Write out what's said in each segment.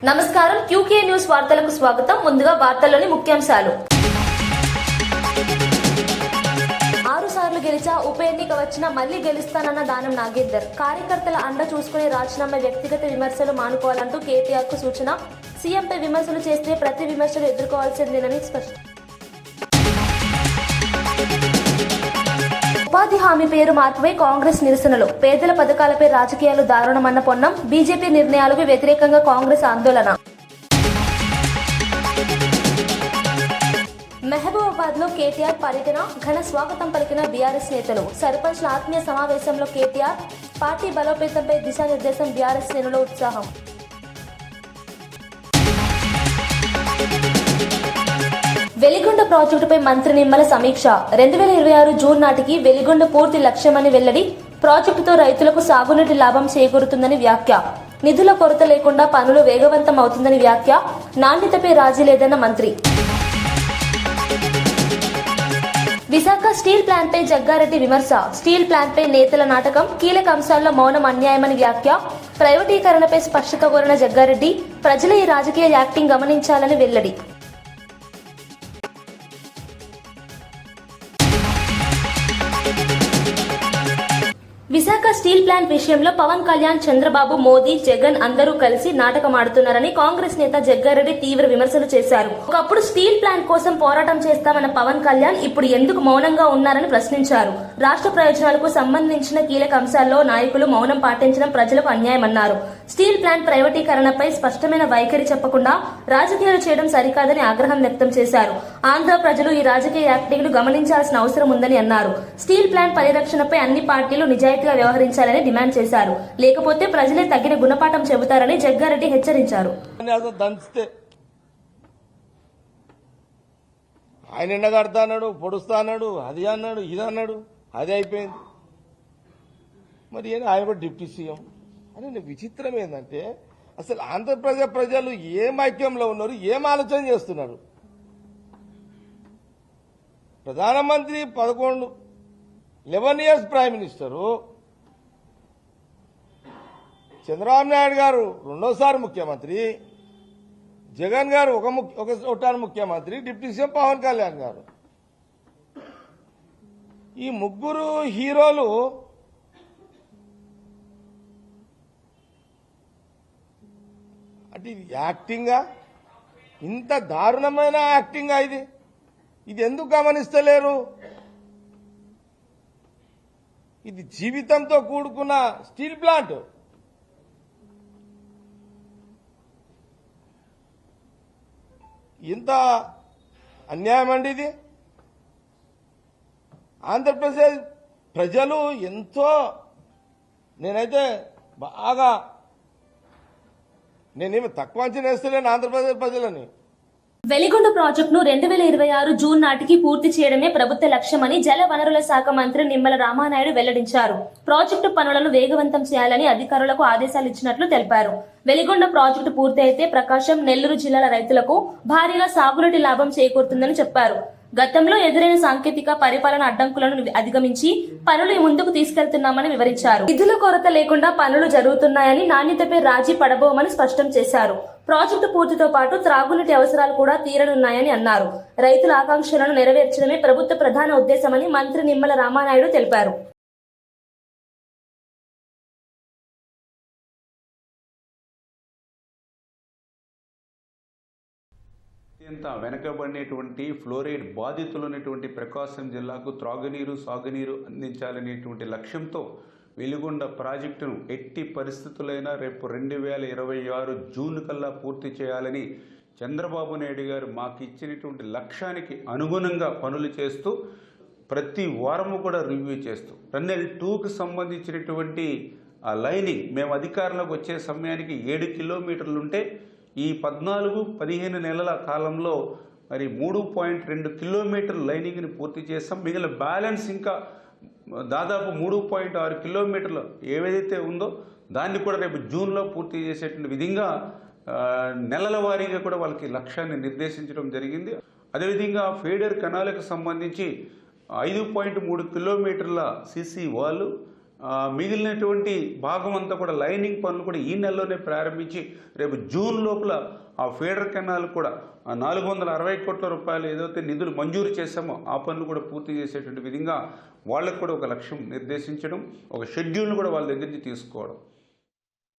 నమస్కారం QK news వార్తలకు స్వాగతం. ముందుగా వార్తల్లోని ముఖ్యాంశాలు. 6 సార్లు గెలిచా ఉప ఎన్నిక వచ్చినా మళ్లీ గెలుస్తానన్న దానం నాగేందర్. కార్యకర్తల అండ చూసుకుని రాజీనామా, వ్యక్తిగత విమర్శలు మానుకోవాలంటూ కేటీఆర్ కు సూచన. సీఎంపై విమర్శలు చేస్తే ప్రతి విమర్శలు ఎదుర్కోవాల్సిందేనని స్పష్టం. ఉపాధి హామీ పేరు మార్పుపై కాంగ్రెస్ నిరసనలు. పేదల పథకాలపై రాజకీయాలు దారుణమన్న పొన్నం. బీజేపీ నిర్ణయాలకు వ్యతిరేకంగా కాంగ్రెస్ ఆందోళన. మహబూబాబాద్ లో కేటీఆర్ పర్యటన, ఘన స్వాగతం పలికిన బీఆర్ఎస్ నేతలు. సర్పంచ్ల ఆత్మీయ సమావేశంలో కేటీఆర్. పార్టీ బలోపేతంపై దిశానిర్దేశం, బీఆర్ఎస్ శ్రేణుల ఉత్సాహం. వెలిగొండ ప్రాజెక్టుపై మంత్రి నిమ్మల సమీక్ష. 2026 జూన్ నాటికి వెలిగొండ పూర్తి లక్ష్యమని వెల్లడి. ప్రాజెక్టుతో రైతులకు సాగునీటి లాభం చేకూరుతుందని వ్యాఖ్య. నిధుల కొరత లేకుండా పనులు వేగవంతం అవుతుందని వ్యాఖ్య. నాణ్యతపై రాజీ లేదన్న మంత్రి. విశాఖ స్టీల్ ప్లాంట్ పై జగ్గారెడ్డి విమర్శ. స్టీల్ ప్లాంట్ పై నేతల నాటకం, కీలక అంశాల్లో మౌనం అన్యాయమని వ్యాఖ్య. ప్రైవేటీకరణపై స్పష్టత కోరిన జగ్గారెడ్డి. ప్రజలు ఈ రాజకీయ యాక్టింగ్ గమనించాలని వెల్లడి. విశాఖ స్టీల్ ప్లాంట్ విషయంలో పవన్ కళ్యాణ్, చంద్రబాబు, మోదీ, జగన్ అందరూ కలిసి నాటకమాడుతున్నారని కాంగ్రెస్ నేత జగ్గారెడ్డి తీవ్ర విమర్శలు చేశారు. ఒకప్పుడు స్టీల్ ప్లాంట్ కోసం పోరాటం చేస్తామన్న పవన్ కళ్యాణ్ ఇప్పుడు ఎందుకు మౌనంగా ఉన్నారని ప్రశ్నించారు. రాష్ట్ర ప్రయోజనాలకు సంబంధించిన కీలక అంశాల్లో నాయకులు మౌనం పాటించడం ప్రజలకు అన్యాయమన్నారు. స్టీల్ ప్లాంట్ ప్రైవేటీకరణపై స్పష్టమైన వైఖరి చెప్పకుండా రాజకీయాలు చేయడం సరికాదని ఆగ్రహం వ్యక్తం చేశారు. ఆంధ్ర ప్రజలు ఈ రాజకీయ యాక్టింగ్ ను గమనించాల్సిన అవసరం ఉందని అన్నారు. స్టీల్ ప్లాంట్ పరిరక్షణపై అన్ని పార్టీలు నిజాయితీగా వ్యవహరించాలని డిమాండ్ చేశారు. లేకపోతే ప్రజలే తగిన గుణపాఠం చెబుతారని జగ్గారెడ్డి హెచ్చరించారు. ఆయన ఎండగడతా అన్నాడు, పొడుస్తా అన్నాడు, అది అన్నాడు, ఇది అన్నాడు, అది అయిపోయింది. మరి ఆయన కూడా డిప్యూటీ సీఎం అని. విచిత్రం ఏంటంటే అసలు ఆంధ్రప్రదేశ్ ప్రజలు ఏం ఐక్యంలో ఉన్నారు, ఏం ఆలోచన చేస్తున్నారు? ప్రధానమంత్రి 11 years prime minister, Chandrababu Naidu గారు రెండోసారి ముఖ్యమంత్రి, జగన్ గారు ఒకసారి ముఖ్యమంత్రి, డిప్యూటీ సీఎం పవన్ కళ్యాణ్ గారు. ఈ ముగ్గురు హీరోలు అంటే యాక్టింగా, ఇంత దారుణమైన యాక్టింగా ఇది ఎందుకు గమనిస్తలేరు? ఇది జీవితంతో కూడుకున్న స్టీల్ ప్లాంట్. ఎంత అన్యాయం అండి ఇది. ఆంధ్రప్రదేశ్ ప్రజలు ఎంతో, నేనైతే బాగా, నేనేమి తక్కువ అంచనా వేస్తలేను ఆంధ్రప్రదేశ్ ప్రజలని. వెలిగొండ ప్రాజెక్టును 2026 జూన్ నాటికి పూర్తి చేయడమే ప్రభుత్వ లక్ష్యమని జల వనరుల శాఖ మంత్రి నిమ్మల రామానాయుడు వెల్లడించారు. ప్రాజెక్టు పనులను వేగవంతం చేయాలని అధికారులకు ఆదేశాలు ఇచ్చినట్లు తెలిపారు. వెలిగొండ ప్రాజెక్టు పూర్తి అయితే ప్రకాశం, నెల్లూరు జిల్లాల రైతులకు భారీగా సాగునీటి లాభం చేకూరుతుందని చెప్పారు. గతంలో ఎదురైన సాంకేతిక పరిపాలన అడ్డంకులను అధిగమించి పనులు ముందుకు తీసుకెళ్తున్నామని వివరించారు. నిధుల కొరత లేకుండా పనులు జరుగుతున్నాయని, నాణ్యతపై రాజీ పడబోమని స్పష్టం చేశారు. ప్రాజెక్టు పూర్తితో పాటు త్రాగునీటి అవసరాలు కూడా తీరనున్నాయని అన్నారు. రైతుల ఆకాంక్షలను నెరవేర్చడమే ప్రభుత్వ ప్రధాన ఉద్దేశమని మంత్రి నిమ్మల రామానాయుడు తెలిపారు. అత్యంత వెనకబడినటువంటి ఫ్లోరైడ్ బాధితులైనటువంటి ప్రకాశం జిల్లాకు త్రాగునీరు, సాగునీరు అందించాలనేటువంటి లక్ష్యంతో వెలిగొండ ప్రాజెక్టును ఎట్టి పరిస్థితులైనా రేపు 2026 జూన్ కల్లా పూర్తి చేయాలని చంద్రబాబు నాయుడు గారు మాకు ఇచ్చినటువంటి లక్ష్యానికి అనుగుణంగా పనులు చేస్తూ ప్రతి వారము కూడా రివ్యూ చేస్తూ టన్నెల్ 2కు సంబంధించినటువంటి ఆ లైనింగ్ మేము అధికారంలోకి వచ్చే సమయానికి 7 కిలోమీటర్లుంటే ఈ 14-15 నెలల కాలంలో మరి 3.2 కిలోమీటర్ల లైనింగ్ని పూర్తి చేస్తాం. మిగిలిన బ్యాలెన్స్ ఇంకా దాదాపు 3.6 కిలోమీటర్లు ఏదైతే ఉందో దాన్ని కూడా రేపు జూన్లో పూర్తి చేసేటువంటి విధంగా నెలల వారీగా కూడా వాళ్ళకి లక్ష్యాన్ని నిర్దేశించడం జరిగింది. అదేవిధంగా ఫీడర్ కెనాల్కు సంబంధించి 5.3 కిలోమీటర్ల సీసీ వాల్, మిగిలినటువంటి భాగం అంతా కూడా లైనింగ్ పనులు కూడా ఈ నెలలోనే ప్రారంభించి రేపు జూన్ లోపల ఆ ఫీడర్ కెనాల్ కూడా 460 కోట్ల రూపాయలు ఏదైతే నిధులు మంజూరు చేశామో ఆ పనులు కూడా పూర్తి చేసేటువంటి విధంగా వాళ్ళకు కూడా ఒక లక్ష్యం నిర్దేశించడం, ఒక షెడ్యూల్ను కూడా వాళ్ళ దగ్గర నుంచి తీసుకోవడం.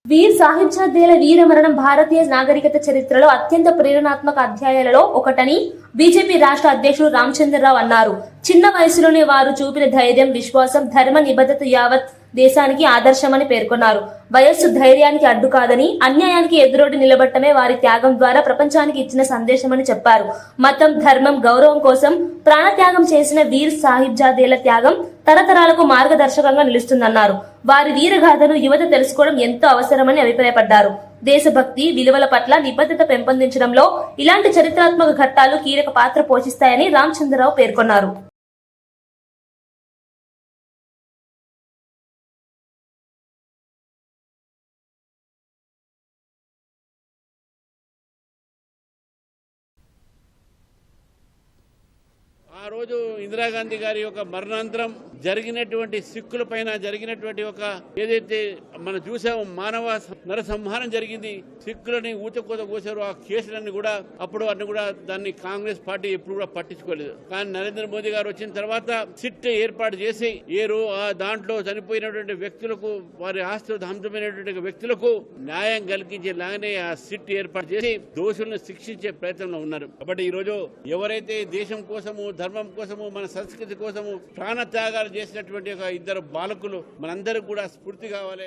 వీర్ సాహిబ్జాదేల వీరమరణం భారతీయ నాగరికత చరిత్రలో అత్యంత ప్రేరణాత్మక అధ్యాయాలలో ఒకటని బీజేపీ రాష్ట్ర అధ్యక్షుడు రామచంద్రరావు అన్నారు. చిన్న వయసులోనే వారు చూపిన ధైర్యం, విశ్వాసం, ధర్మ నిబద్ధత యావత్ దేశానికి ఆదర్శమని పేర్కొన్నారు. వయస్సు ధైర్యానికి అడ్డు కాదని, అన్యాయానికి ఎదురొడ్డి నిలబట్టమే వారి త్యాగం ద్వారా ప్రపంచానికి ఇచ్చిన సందేశమని చెప్పారు. మతం, ధర్మం, గౌరవం కోసం ప్రాణత్యాగం చేసిన వీర్ సాహిబ్జాదేల త్యాగం తరతరాలకు మార్గదర్శకంగా నిలుస్తుందన్నారు. వారి వీరగాథను యువత తెలుసుకోవడం ఎంతో అవసరమని అభిప్రాయపడ్డారు. దేశభక్తి విలువల పట్ల నిబద్ధత పెంపొందించడంలో ఇలాంటి చరిత్రాత్మక ఘట్టాలు కీలక పాత్ర పోషిస్తాయని రామచంద్రరావు పేర్కొన్నారు. ఆ రోజు ఇందిరాగాంధీ గారి యొక్క మరణాంతరం జరిగినటువంటి సిక్కుల పైన జరిగినటువంటి ఒక ఏదైతే మనం చూసామో మానవ నరసంహారం జరిగింది, సిక్కులని ఊచకోత కోసారు. ఆ కేసులన్నీ కూడా అప్పుడు అన్ని కూడా దాన్ని కాంగ్రెస్ పార్టీ ఎప్పుడు కూడా పట్టించుకోలేదు. కానీ నరేంద్ర మోదీ గారు వచ్చిన తర్వాత సిట్ ఏర్పాటు చేసి దాంట్లో చనిపోయినటువంటి వ్యక్తులకు, వారి ఆస్తులు ధ్వంసమైనటువంటి వ్యక్తులకు న్యాయం కలిగించేలాగానే ఆ సిట్ ఏర్పాటు చేసి దోషులను శిక్షించే ప్రయత్నంలో ఉన్నారు. కాబట్టి ఈ రోజు ఎవరైతే దేశం కోసము, ధర్మం కోసము, మన సంస్కృతి కోసము ప్రాణ త్యాగాలు చేసినటువంటి ఒక ఇద్దరు బాలకులు మనందరూ కూడా స్ఫూర్తి కావాలి.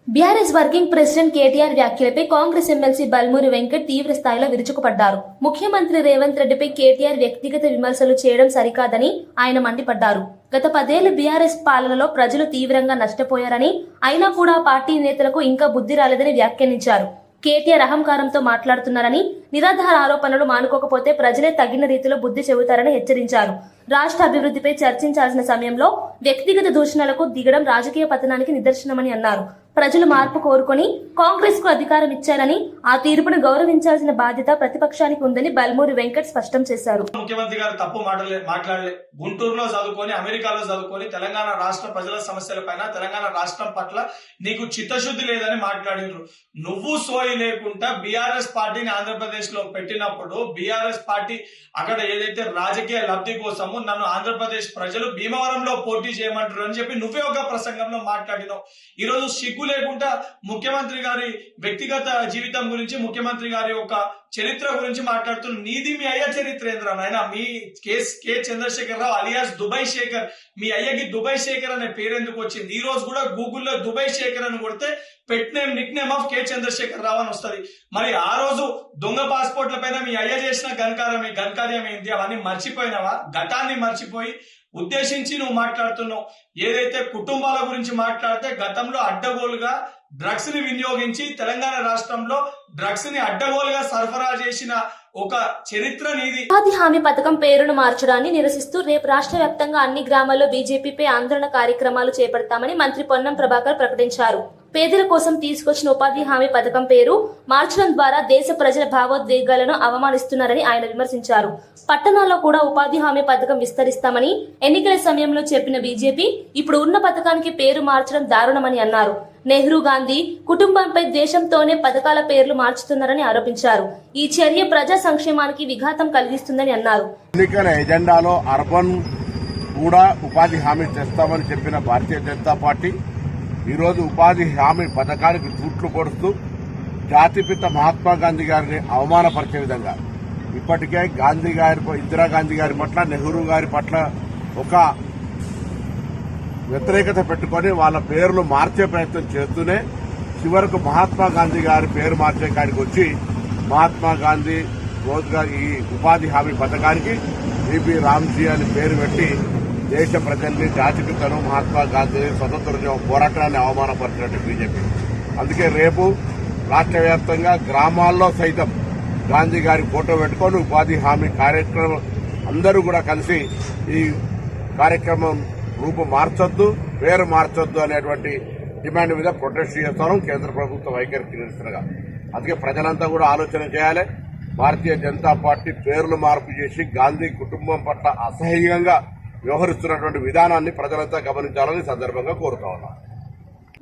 బీఆర్ఎస్ వర్కింగ్ ప్రెసిడెంట్ కేటీఆర్ వ్యాఖ్యలపై కాంగ్రెస్ ఎమ్మెల్సీ బల్మూరి వెంకట్ తీవ్ర స్థాయిలో విరుచుకుపడ్డారు. ముఖ్యమంత్రి రేవంత్ రెడ్డిపై కేటీఆర్ వ్యక్తిగత విమర్శలు చేయడం సరికాదని ఆయన మండిపడ్డారు. గత 10 ఏళ్ల బీఆర్ఎస్ పాలనలో ప్రజలు తీవ్రంగా నష్టపోయారని, అయినా కూడా పార్టీ నేతలకు ఇంకా బుద్ధి రాలేదని వ్యాఖ్యానించారు. కేటీఆర్ అహంకారంతో మాట్లాడుతున్నారని, నిరాధార ఆరోపణలు మానుకోకపోతే ప్రజలే తగిన రీతిలో బుద్ధి చెబుతారని హెచ్చరించారు. రాష్ట్ర అభివృద్ధిపై చర్చించాల్సిన సమయంలో వ్యక్తిగత దూషణలకు దిగడం రాజకీయ పతనానికి నిదర్శనమని అన్నారు. ప్రజలు మార్పు కోరుకొని కాంగ్రెస్ కు అధికారం ఇచ్చారని, ఆ తీర్పును గౌరవించాల్సిన బాధ్యత ప్రతిపక్షానికి ఉందని బల్మూరి వెంకట్ స్పష్టం చేశారు. ముఖ్యమంత్రి గారు తప్పు మాట్లాడలే. గుంటూరులో చదువుకొని, అమెరికాలో చదువుకొని తెలంగాణ రాష్ట్ర ప్రజల సమస్యల పైన, తెలంగాణ రాష్ట్రం పట్ల నీకు చిత్తశుద్ధి లేదని మాట్లాడినరు. నువ్వు సోయి లేకుండా బీఆర్ఎస్ పార్టీని ఆంధ్రప్రదేశ్ లో పెట్టినప్పుడు, బీఆర్ఎస్ పార్టీ అక్కడ ఏదైతే రాజకీయ లబ్ధి కోసము నన్ను ఆంధ్రప్రదేశ్ ప్రజలు భీమవరంలో పోటీ చేయమంటారు అని చెప్పి నువ్వే ఒక ప్రసంగంలో మాట్లాడినావు. ఈ రోజు సిగ్గు లేకుండా ముఖ్యమంత్రి గారి వ్యక్తిగత జీవితం గురించి, ముఖ్యమంత్రి గారి యొక్క చరిత్ర గురించి మాట్లాడుతున్న నీది మీ అయ్య చరిత్ర ఏంద్రా నాయన? మీ కె చంద్రశేఖర్ రావు అలియాస్ దుబాయ్ శేఖర్, మీ అయ్యకి దుబాయ్ శేఖర్ అనే పేరు ఎందుకు వచ్చింది? ఈ రోజు కూడా గూగుల్లో దుబాయ్ శేఖర్ అని కొడితే pet name, nick name of K Chandrasekhar Rao అని వస్తుంది. మరి ఆ రోజు దొంగ పాస్పోర్ట్ల పైన మీ అయ్య చేసిన ఘనకార్యం ఏంటి? అవన్నీ మర్చిపోయినావా? గతాన్ని మర్చిపోయి ఉద్దేశించి నువ్వు మాట్లాడుతున్నావు. ఏదైతే కుటుంబాల గురించి మాట్లాడితే గతంలో అడ్డగోలుగా డ్రగ్స్ ని వినియోగించి తెలంగాణ రాష్ట్రంలో డ్రగ్స్ ని అడ్డగోలుగా సరఫరా చేసిన ఒక చరిత్ర నీది. ఉపాధి హామీ పథకం పేరును మార్చడాన్ని నిరసిస్తూ రేపు రాష్ట్ర వ్యాప్తంగా అన్ని గ్రామాల్లో బీజేపీపై ఆందోళన కార్యక్రమాలు చేపడతామని మంత్రి పొన్నం ప్రభాకర్ ప్రకటించారు. పేదల కోసం తీసుకొచ్చిన ఉపాధి హామీ పథకం పేరు మార్చడం ద్వారా దేశ ప్రజల భావోద్వేగాలను అవమానిస్తున్నారని ఆయన విమర్శించారు. పట్టణాల్లో కూడా ఉపాధి హామీ పథకం విస్తరిస్తామని ఎన్నికల సమయంలో చెప్పిన బీజేపీ ఇప్పుడు ఉన్న పథకానికి పేరు మార్చడం దారుణమని అన్నారు. నెహ్రూ గాంధీ కుటుంబంపై ద్వేషంతోనే పథకాల పేర్లు మార్చుతున్నారని ఆరోపించారు. ఈ చర్య ప్రజా సంక్షేమానికి విఘాతం కలిగిస్తుందని అన్నారు. ఎన్నికల ఎజెండాలో అర్బన్ కూడా ఉపాధి హామీ తెస్తామని చెప్పిన భారతీయ జనతా పార్టీ ఈరోజు ఉపాధి హామీ పథకానికి తూట్లు పొడుస్తూ జాతిపిత మహాత్మా గాంధీ గారిని అవమానపరిచే విధంగా ఇప్పటికే ఇందిరాగాంధీ గారి పట్ల, నెహ్రూ గారి పట్ల ఒక వ్యతిరేకత పెట్టుకుని వాళ్ళ పేర్లు మార్చే ప్రయత్నం చేస్తూనే చివరకు మహాత్మా గాంధీ గారి పేరు మార్చే కాడికి వచ్చి మహాత్మా గాంధీ రోజ్గార్ ఈ ఉపాధి హామీ పథకానికి బీబీ రామ్జీ అని పేరు పెట్టి దేశ ప్రజల్ని, జాతిపితను మహాత్మా గాంధీ స్వతంత్ర పోరాటాన్ని అవమానపరిచినట్టు బీజేపీ. అందుకే రేపు రాష్ట్ర వ్యాప్తంగా గ్రామాల్లో సైతం గాంధీ గారి ఫోటో పెట్టుకొని ఉపాధి హామీ కార్యక్రమం అందరూ కూడా కలిసి ఈ కార్యక్రమం రూపు మార్చొద్దు, పేరు మార్చొద్దు అనేటువంటి డిమాండ్ మీద ప్రొటెస్ట్ చేస్తాను కేంద్ర ప్రభుత్వ వైఖరికి నిరసనగా. అందుకే ప్రజలంతా కూడా ఆలోచన చేయాలి. భారతీయ జనతా పార్టీ పేర్లు మార్పు చేసి గాంధీ కుటుంబం పట్ల అసహ్యంగా వ్యవహరిస్తున్నటువంటి విధానాన్ని ప్రజలంతా గమనించాలని సందర్భంగా కోరుతా ఉన్నాం.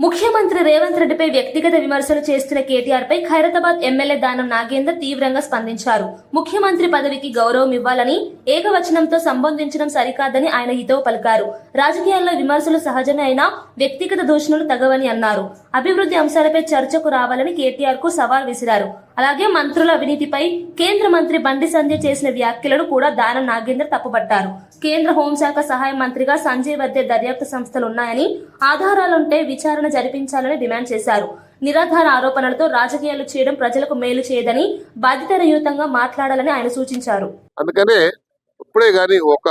ముఖ్యమంత్రి రేవంత్ రెడ్డిపై వ్యక్తిగత విమర్శలు చేస్తున్న కేటీఆర్ పై ఖైరతాబాద్ ఎమ్మెల్యే దానం నాగేందర్ తీవ్రంగా స్పందించారు. ముఖ్యమంత్రి పదవికి గౌరవం ఇవ్వాలని ఏకవచనంతో సంబోధించడం సరికాదని ఆయన హితవు పలికారు. రాజకీయాల్లో విమర్శలు సహజమే అయినా వ్యక్తిగత దూషణలు తగవని అన్నారు. అభివృద్ధి అంశాలపై చర్చకు రావాలని కేటీఆర్ కు సవాల్ విసిరారు. అలాగే మంత్రుల అవినీతిపై కేంద్ర మంత్రి బండి సంజయ్ చేసిన వ్యాఖ్యలను కూడా దానం నాగేందర్ తప్పుపట్టారు. కేంద్ర హోంశాఖ సహాయ మంత్రిగా సంజయ్ వద్దే దర్యాప్తు సంస్థలు ఉన్నాయని, ఆధారాలుంటే విచారణ జరిపించాలని డిమాండ్ చేశారు. నిరాధార ఆరోపణలతో రాజకీయాలు చేయడం ప్రజలకు మేలు చేయదని, బాధ్యతారహితంగా మాట్లాడాలని ఆయన సూచించారు. అందుకనే ఇప్పుడే గాని ఒక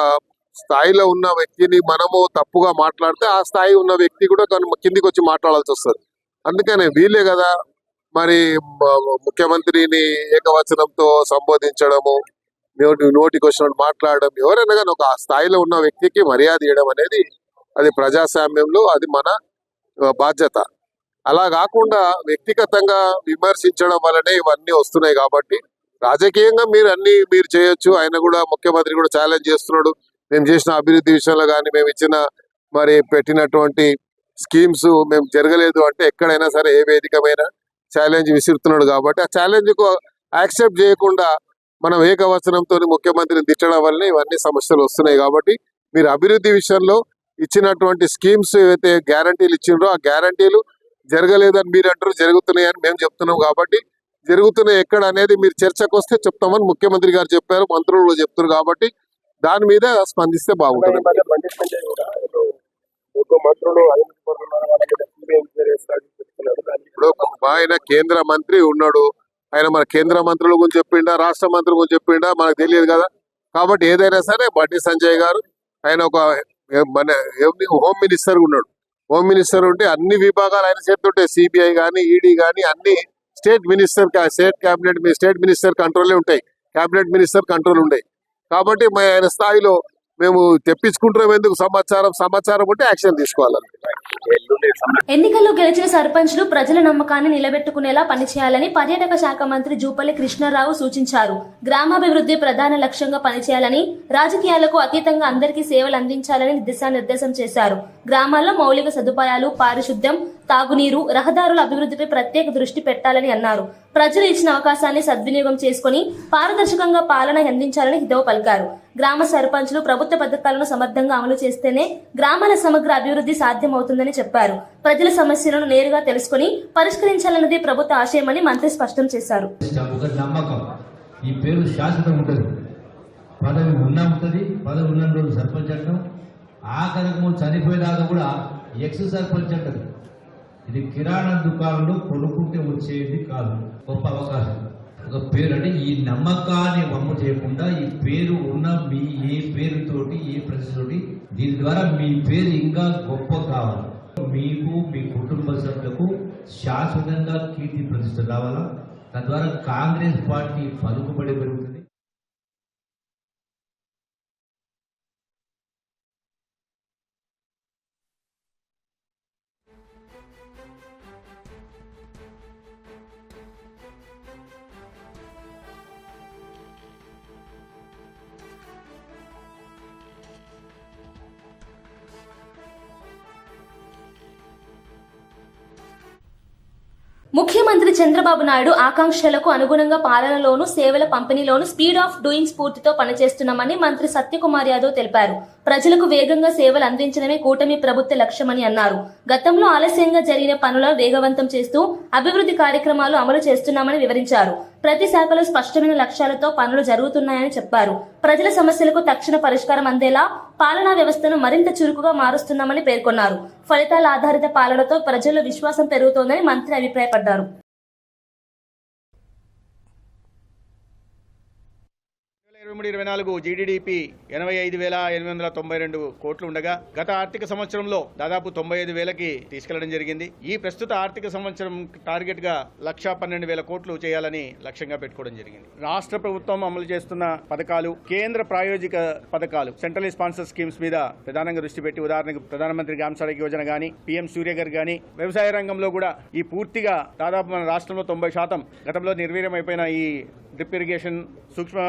స్థాయిలో ఉన్న వ్యక్తిని మనము తప్పుగా మాట్లాడితే ఆ స్థాయి ఉన్న వ్యక్తి కూడా కిందికి వచ్చి మాట్లాడాల్సి వస్తుంది. అందుకనే వీళ్ళే కదా మరి ముఖ్యమంత్రిని ఏకవచనంతో సంబోధించడము, నోటికి వచ్చినట్టు మాట్లాడడం, ఎవరైనా కానీ ఒక స్థాయిలో ఉన్న వ్యక్తికి మర్యాద ఇవ్వడం అనేది అది ప్రజాస్వామ్యంలో అది మన బాధ్యత. అలా కాకుండా వ్యక్తిగతంగా విమర్శించడం వల్లనే ఇవన్నీ వస్తున్నాయి. కాబట్టి రాజకీయంగా మీరు చేయొచ్చు. ఆయన కూడా ముఖ్యమంత్రి కూడా ఛాలెంజ్ చేస్తున్నాడు. మేము చేసిన అభివృద్ధి విషయంలో కానీ మేము ఇచ్చిన మరి పెట్టినటువంటి స్కీమ్స్ మేము జరగలేదు అంటే ఎక్కడైనా సరే ఏ వేదికమైనా ఛాలెంజ్ విసురుతున్నాడు. కాబట్టి ఆ ఛాలెంజ్ కు యాక్సెప్ట్ చేయకుండా మనం ఏకవచనంతో ముఖ్యమంత్రిని తిట్టడం వల్ల ఇవన్నీ సమస్యలు వస్తున్నాయి. కాబట్టి మీరు అభివృద్ధి విషయంలో ఇచ్చినటువంటి స్కీమ్స్ ఏవైతే గ్యారంటీలు ఇచ్చిండ్రో ఆ గ్యారంటీలు జరగలేదని మీరు అంటారు, జరుగుతున్నాయని మేము చెప్తున్నాం. కాబట్టి జరుగుతున్నాయి ఎక్కడ అనేది మీరు చర్చకు వస్తే చెప్తామని ముఖ్యమంత్రి గారు చెప్పారు, మంత్రులు చెప్తున్నారు. కాబట్టి దాని మీద స్పందిస్తే బాగుంటుంది. ఇప్పుడు ఆయన కేంద్ర మంత్రి ఉన్నాడు, ఆయన మన కేంద్ర మంత్రుల గురించి చెప్పిండా, రాష్ట్ర మంత్రుల గురించి చెప్పిండా మనకు తెలియదు కదా. కాబట్టి ఏదైనా సరే బండి సంజయ్ గారు ఆయన ఒక మన హోమ్ మినిస్టర్ ఉన్నాడు. హోమ్ మినిస్టర్ ఉంటే అన్ని విభాగాలు ఆయన చేస్తుంటాయి. సిబిఐ కానీ, ఈడీ కానీ అన్ని స్టేట్ మినిస్టర్ కంట్రోలే ఉంటాయి, కేబినెట్ మినిస్టర్ కంట్రోల్ ఉంటాయి. కాబట్టి ఆయన స్థాయిలో మేము తెప్పించుకుంటున్నాం. ఎందుకు సమాచారం ఉంటే యాక్షన్ తీసుకోవాలని. ఎన్నికల్లో గెలిచిన సర్పంచ్లు ప్రజల నమ్మకాన్ని నిలబెట్టుకునేలా పనిచేయాలని పర్యాటక శాఖ మంత్రి జూపల్లి కృష్ణారావు సూచించారు. గ్రామాభివృద్ధి ప్రధాన లక్ష్యంగా పనిచేయాలని, రాజకీయాలకు అతీతంగా అందరికీ సేవలు అందించాలని దిశానిర్దేశం చేశారు. గ్రామాల్లో మౌలిక సదుపాయాలు, పారిశుద్ధ్యం, తాగునీరు, రహదారుల అభివృద్ధిపై ప్రత్యేక దృష్టి పెట్టాలని అన్నారు. ప్రజలు ఇచ్చిన అవకాశాన్ని సద్వినియోగం చేసుకుని పారదర్శకంగా పాలన అందించాలని హితవు పలికారు. గ్రామ సర్పంచ్లు ప్రభుత్వ పథకాలను సమర్థంగా అమలు చేస్తేనే గ్రామాల సమగ్ర అభివృద్ధి సాధ్యమవుతుందని చెప్పారు. ప్రజల సమస్యలను నేరుగా తెలుసుకుని పరిష్కరించాలన్నది ప్రభుత్వ ఆశయమని మంత్రి స్పష్టం చేశారు. నమ్మకం ఈ పేరు శాశ్వతం ఉంటుంది. పదవి ఉంటుంది, పదవి ఉన్న రోజు సర్పంచ్ అంటాం, ఆఖరకు చనిపోయేదాకా కూడా ఎక్స్ సర్పంచ్ అంటారు. ఇది కిరాణా దుకాణంలో కొనుక్కుంటే వచ్చేది కాదు, గొప్ప అవకాశం. ఒక పేరు అంటే ఈ నమ్మకాన్ని వమ్ము చేయకుండా ఈ పేరు ఉన్న మీ ఏ పేరుతోటి ఏ ప్రతితోటి దీని ద్వారా మీ పేరు ఇంకా గొప్ప కావాలి. మీకు మీ కుటుంబ సభ్యులకు శాశ్వతంగా కీర్తి ప్రతిష్ట రావాలా. తద్వారా కాంగ్రెస్ పార్టీ పలుకుబడి పెరుగుతుంది. ముఖ్యమంత్రి చంద్రబాబు నాయుడు ఆకాంక్షలకు అనుగుణంగా పాలనలోను, సేవల పంపిణీలోను స్పీడ్ ఆఫ్ డూయింగ్ స్ఫూర్తితో పనిచేస్తున్నామని మంత్రి సత్యకుమార్ యాదవ్ తెలిపారు. ప్రజలకు వేగంగా సేవలు అందించడమే కూటమి ప్రభుత్వ లక్ష్యమని అన్నారు. గతంలో ఆలస్యంగా జరిగిన పనులను వేగవంతం చేస్తూ అభివృద్ధి కార్యక్రమాలు అమలు చేస్తున్నామని వివరించారు. ప్రతి శాఖలో స్పష్టమైన లక్ష్యాలతో పనులు జరుగుతున్నాయని చెప్పారు. ప్రజల సమస్యలకు తక్షణ పరిష్కారం అందేలా పాలనా వ్యవస్థను మరింత చురుకుగా మారుస్తున్నామని పేర్కొన్నారు. ఫలితాల ఆధారిత పాలనతో ప్రజల్లో విశ్వాసం పెరుగుతోందని మంత్రి అభిప్రాయపడ్డారు. 2023-24 జీడీపీ 85,892 కోట్లు ఉండగా గత ఆర్థిక సంవత్సరంలో దాదాపు 95,000కి తీసుకెళ్లడం జరిగింది. ఈ ప్రస్తుత ఆర్థిక సంవత్సరం టార్గెట్ గా 1,12,000 కోట్లు చేయాలని లక్ష్యంగా పెట్టుకోవడం జరిగింది. రాష్ట్ర ప్రభుత్వం అమలు చేస్తున్న పథకాలు, కేంద్ర ప్రాయోజిక పథకాలు, సెంట్రల్ స్పాన్సర్ స్కీమ్స్ మీద ప్రధానంగా దృష్టి పెట్టి, ఉదాహరణకు ప్రధానమంత్రి గ్రామ సడక్ యోజన గానీ, పీఎం సూర్యఘర్ గానీ, వ్యవసాయ రంగంలో కూడా ఈ పూర్తిగా దాదాపు మన రాష్ట్రంలో 90% గతంలో నిర్వీర్యం అయిపోయిన ఈ డ్రిప్ ఇరిగేషన్, సూక్ష్మ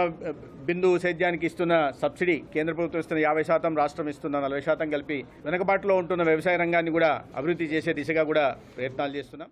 బిందు సేద్యానికి ఇస్తున్న సబ్సిడీ కేంద్ర ప్రభుత్వం ఇస్తున్న 50%, రాష్ట్రం ఇస్తున్న 40% కలిపి వెనుకబాటులో ఉంటున్న వ్యవసాయ రంగాన్ని కూడా అభివృద్ధి చేసే దిశగా కూడా ప్రయత్నాలు చేస్తున్నాం.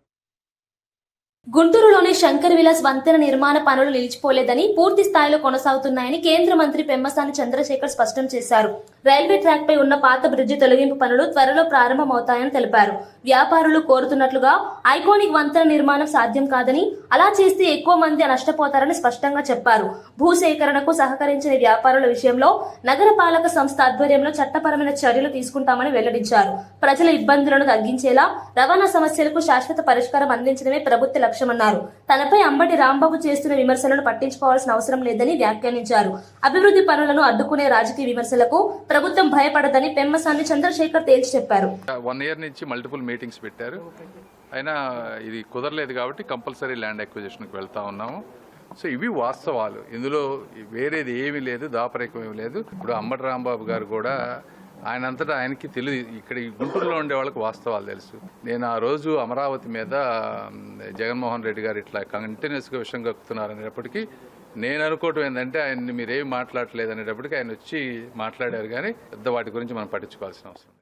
గుంటూరులోని శంకర్ విలాస్ వంతెన నిర్మాణ పనులు నిలిచిపోలేదని, పూర్తి స్థాయిలో కొనసాగుతున్నాయని కేంద్ర మంత్రి పెమ్మసాని చంద్రశేఖర్ స్పష్టం చేశారు. రైల్వే ట్రాక్ పై ఉన్న పాత బ్రిడ్జి తొలగింపు పనులు త్వరలో ప్రారంభమవుతాయని తెలిపారు. వ్యాపారులు కోరుతున్నట్లుగా ఐకానిక్ వంతెన నిర్మాణం సాధ్యం కాదని, అలా చేస్తే ఎక్కువ మంది నష్టపోతారని స్పష్టంగా చెప్పారు. భూసేకరణకు సహకరించిన వ్యాపారుల విషయంలో నగరపాలక సంస్థ ఆధ్వర్యంలో చట్టపరమైన చర్యలు తీసుకుంటామని వెల్లడించారు. ప్రజల ఇబ్బందులను తగ్గించేలా రవాణా సమస్యలకు శాశ్వత పరిష్కారం అందించడమే ప్రభుత్వ లక్ష్యమన్నారు. తనపై అంబటి రాంబాబు చేస్తున్న విమర్శలను పట్టించుకోవాల్సిన అవసరం లేదని వ్యాఖ్యానించారు. అభివృద్ధి పనులను అడ్డుకునే రాజకీయ విమర్శలకు ప్రభుత్వం భయపడదని పెమ్మసాని చంద్రశేఖర్ తేల్చి చెప్పారు. 1 year నుంచి మల్టిపుల్ మీటింగ్స్ పెట్టారు, అయినా ఇది కుదరలేదు కాబట్టి కంపల్సరీ ల్యాండ్ అక్విజిషన్కి వెళ్తా ఉన్నాము. సో ఇవి వాస్తవాలు, ఇందులో వేరేది ఏమీ లేదు, దాపరికం ఏమీ లేదు. ఇప్పుడు అంబటి రాంబాబు గారు కూడా ఆయనంతటా ఆయనకి తెలియదు, ఇక్కడ ఈ గుంటూరులో ఉండే వాళ్ళకి వాస్తవాలు తెలుసు. నేను ఆ రోజు అమరావతి మీద జగన్మోహన్ రెడ్డి గారు ఇట్లా కంటిన్యూస్గా విషయం కక్కుతున్నారు అనేటప్పటికీ నేను అనుకోవటం ఏంటంటే ఆయన్ని మీరేం మాట్లాడలేదు అనేటప్పటికీ ఆయన వచ్చి మాట్లాడారు, కానీ పెద్ద వాటి గురించి మనం పట్టించుకోవాల్సిన అవసరం.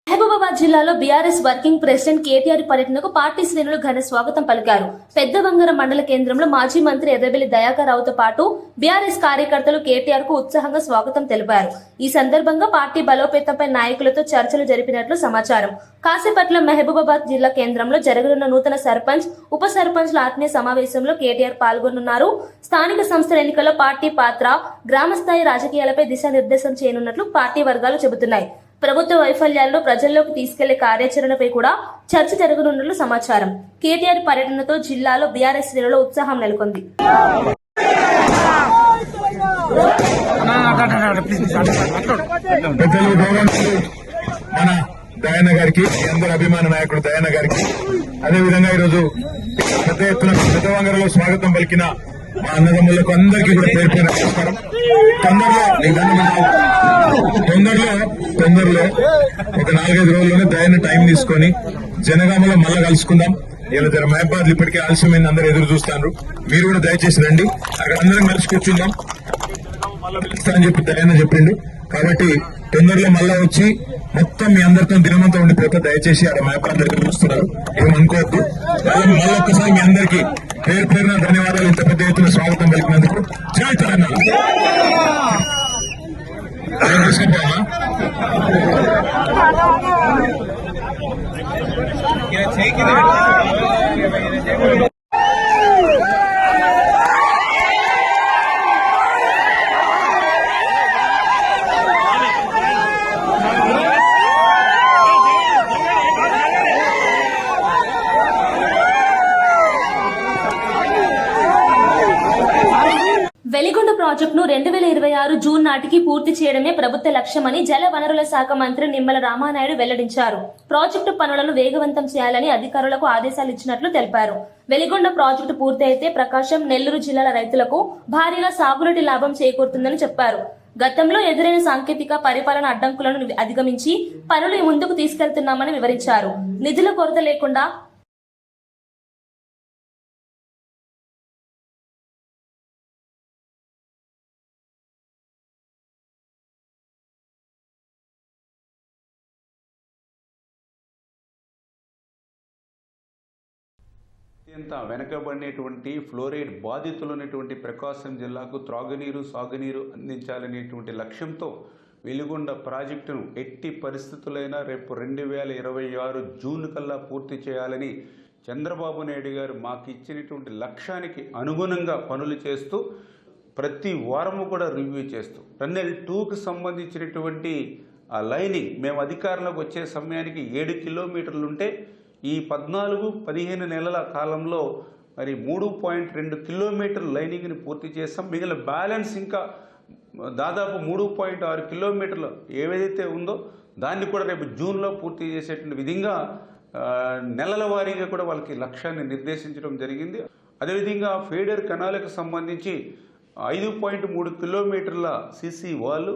మహబూబాబాద్ జిల్లాలో బీఆర్ఎస్ వర్కింగ్ ప్రెసిడెంట్ కేటీఆర్ పర్యటనకు పార్టీ శ్రేణులు ఘన స్వాగతం పలికారు. పెద్దవంగరం మండల కేంద్రంలో మాజీ మంత్రి ఎర్రబెల్లి దయాకర్ రావుతో పాటు బీఆర్ఎస్ కార్యకర్తలు కేటీఆర్ కు ఉత్సాహంగా స్వాగతం తెలిపారు. ఈ సందర్భంగా పార్టీ బలోపేతంపై నాయకులతో చర్చలు జరిపినట్లు సమాచారం. కాసేపట్లో మహబూబాబాద్ జిల్లా కేంద్రంలో జరగనున్న నూతన సర్పంచ్, ఉప సర్పంచ్ల ఆత్మీయ సమావేశంలో కేటీఆర్ పాల్గొనున్నారు. స్థానిక సంస్థల ఎన్నికల్లో పార్టీ పాత్ర, గ్రామస్థాయి రాజకీయాలపై దిశానిర్దేశం చేయనున్నట్లు పార్టీ వర్గాలు చెబుతున్నాయి. ప్రభుత్వ వైఫల్యాలను ప్రజల్లోకి తీసుకెళ్లే కార్యాచరణపై కూడా చర్చ జరగనున్నట్లు సమాచారం. కేటీఆర్ పర్యటనతో జిల్లాలో బీఆర్ఎస్ శ్రేణుల్లో ఉత్సాహం నెలకొంది. మన దయాన్న గారికి, అందరి అభిమాన నాయకుడు దయాన్న గారికి, అదేవిధంగా ఈరోజు పెద్ద ఎత్తున పెద్దవంగరలో స్వాగతం పలికిన మా అన్నదమ్ములకు అందరికీ కూడా పేరు పేరు నమస్కారం. తొందరలో ఒక 4-5 రోజుల్లోనే దయాన్న టైం తీసుకొని జనగామలో మళ్ళా కలుసుకుందాం. ఇలా జర మహబాద్ ఇప్పటికే ఆలస్యమైంది, అందరూ ఎదురు చూస్తారు. మీరు కూడా దయచేసి రండి, అక్కడ అందరం కలిసి కూర్చుందాం. మళ్ళా పిలుస్తా అని చెప్పి దయాన్న చెప్పిండు, కాబట్టి తొందరలో మళ్ళా వచ్చి మొత్తం మీ అందరితో దినమంతా ఉండిపోతే దయచేసి అక్కడ మహబాద్ దగ్గర చూస్తున్నారు, ఏమనుకోవద్దు. మళ్ళీ ఒక్కసారి మీ అందరికీ పేరు పేరున ధన్యవాదాలు. ఇంత పెద్ద ఎత్తున స్వాగతం పలికినందుకు జై తెలంగాణ. వెలిగొండ ప్రాజెక్టును 2026 జూన్ నాటికి పూర్తి చేయడమే ప్రభుత్వ లక్ష్యమని జల వనరుల శాఖ మంత్రి నిమ్మల రామానాయుడు వెల్లడించారు. ప్రాజెక్టు పనులను వేగవంతం చేయాలని అధికారులకు ఆదేశాలు ఇచ్చినట్లు తెలిపారు. వెలిగొండ ప్రాజెక్టు పూర్తి అయితే ప్రకాశం, నెల్లూరు జిల్లాల రైతులకు భారీగా సాగునీటి లాభం చేకూరుతుందని చెప్పారు. గతంలో ఎదురైన సాంకేతిక పరిపాలన అడ్డంకులను అధిగమించి పనులు ముందుకు తీసుకెళ్తున్నామని వివరించారు. నిధుల కొరత లేకుండా అత్యంత వెనకబడినటువంటి ఫ్లోరైడ్ బాధితులైనటువంటి ప్రకాశం జిల్లాకు త్రాగునీరు, సాగునీరు అందించాలనేటువంటి లక్ష్యంతో వెలిగొండ ప్రాజెక్టును ఎట్టి పరిస్థితులైనా రేపు 2026 జూన్ కల్లా పూర్తి చేయాలని చంద్రబాబు నాయుడు గారు మాకు ఇచ్చినటువంటి లక్ష్యానికి అనుగుణంగా పనులు చేస్తూ ప్రతి వారము కూడా రివ్యూ చేస్తూ టన్నెల్ 2కు సంబంధించినటువంటి లైనింగ్ మేము అధికారంలోకి వచ్చే సమయానికి 7 కిలోమీటర్లుంటే ఈ 14-15 నెలల కాలంలో మరి 3.2 కిలోమీటర్ల లైనింగ్ని పూర్తి చేస్తాం. మిగిలిన బ్యాలెన్స్ ఇంకా దాదాపు 3.6 కిలోమీటర్లు ఏదైతే ఉందో దాన్ని కూడా రేపు జూన్లో పూర్తి చేసేటువంటి విధంగా నెలల వారీగా కూడా వాళ్ళకి లక్ష్యాన్ని నిర్దేశించడం జరిగింది. అదేవిధంగా ఫీడర్ కెనాల్కు సంబంధించి 5.3 కిలోమీటర్ల సీసీ వాల్,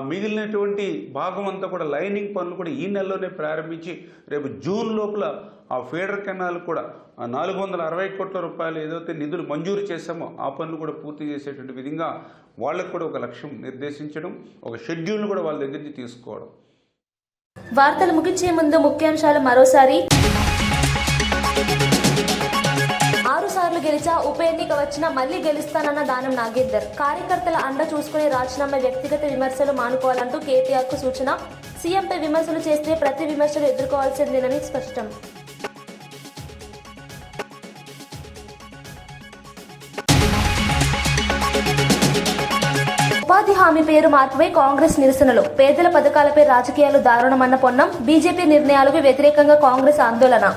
మిగిలినటువంటి భాగం అంతా కూడా లైనింగ్ పనులు కూడా ఈ నెలలోనే ప్రారంభించి రేపు జూన్ లోపల ఆ ఫీడర్ కెనాల్ కూడా 460 కోట్ల రూపాయలు ఏదైతే నిధులు మంజూరు చేశామో ఆ పనులు కూడా పూర్తి చేసేటువంటి విధంగా వాళ్ళకు కూడా ఒక లక్ష్యం నిర్దేశించడం, ఒక షెడ్యూల్ను కూడా వాళ్ళ దగ్గర నుంచి తీసుకోవడం. వార్తలు ముగించే ముందు ముఖ్యాంశాలు మరోసారి. 6 సార్లు గెలిచా ఉప ఎన్నిక వచ్చినా మళ్లీ గెలుస్తానన్న దానం నాగేందర్. కార్యకర్తల అండ చూసుకుని రాజీనామా, వ్యక్తిగత విమర్శలు మానుకోవాలంటూ కేటీఆర్ కు సూచన. సీఎంపై విమర్శలు చేస్తే ప్రతి విమర్శలు ఎదుర్కోవాల్సిందేనని స్పష్టం. ఉపాధి హామీ పేరు మార్పుపై కాంగ్రెస్ నిరసనలు. పేదల పథకాలపై రాజకీయాలు దారుణమన్న పొన్నం. బీజేపీ నిర్ణయాలకు వ్యతిరేకంగా కాంగ్రెస్ ఆందోళన.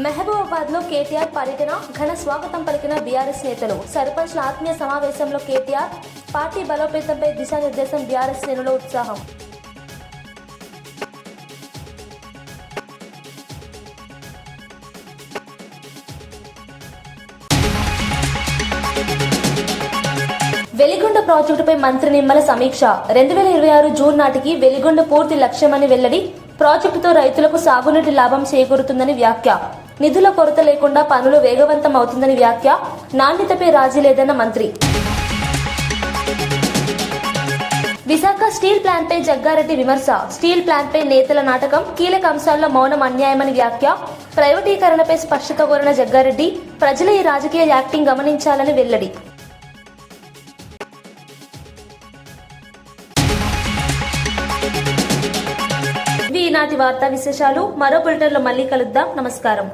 మహబూబాబాద్ లో కేటీఆర్ పర్యటన. ఘన స్వాగతం పలికిన బీఆర్ఎస్ నేతలు. సర్పంచ్ల ఆత్మీయ సమావేశంలో కేటీఆర్. పార్టీ బలోపేతంపై దిశానిర్దేశం. బీఆర్ఎస్ శ్రేణులో ఉత్సాహం. వెలిగొండ ప్రాజెక్టుపై మంత్రి నిమ్మల సమీక్ష. 2026 జూన్ నాటికి వెలిగొండ పూర్తి లక్ష్యమని వెల్లడి. ప్రాజెక్టుతో రైతులకు సాగునీటి లాభం చేకూరుతుందని వ్యాఖ్య. నిధుల కొరత లేకుండా పనులు వేగవంతం అవుతుందని వ్యాఖ్య. నాణ్యతపై రాజీ లేదన్న మంత్రి. విశాఖ స్టీల్ ప్లాంట్పై జగ్గారెడ్డి విమర్శ. స్టీల్ ప్లాంట్పై నేతల నాటకం. కీలక అంశాల్లో మౌనం అన్యాయమని వ్యాఖ్య. ప్రైవేటీకరణపై స్పష్టత కోరిన జగ్గారెడ్డి. ప్రజలు ఈ రాజకీయ యాక్టింగ్ గమనించాలని వెల్లడి. ఈనాటి వార్తా విశేషాలు. మరో బులెటిన్లో మళ్ళీ కలుద్దాం. నమస్కారం.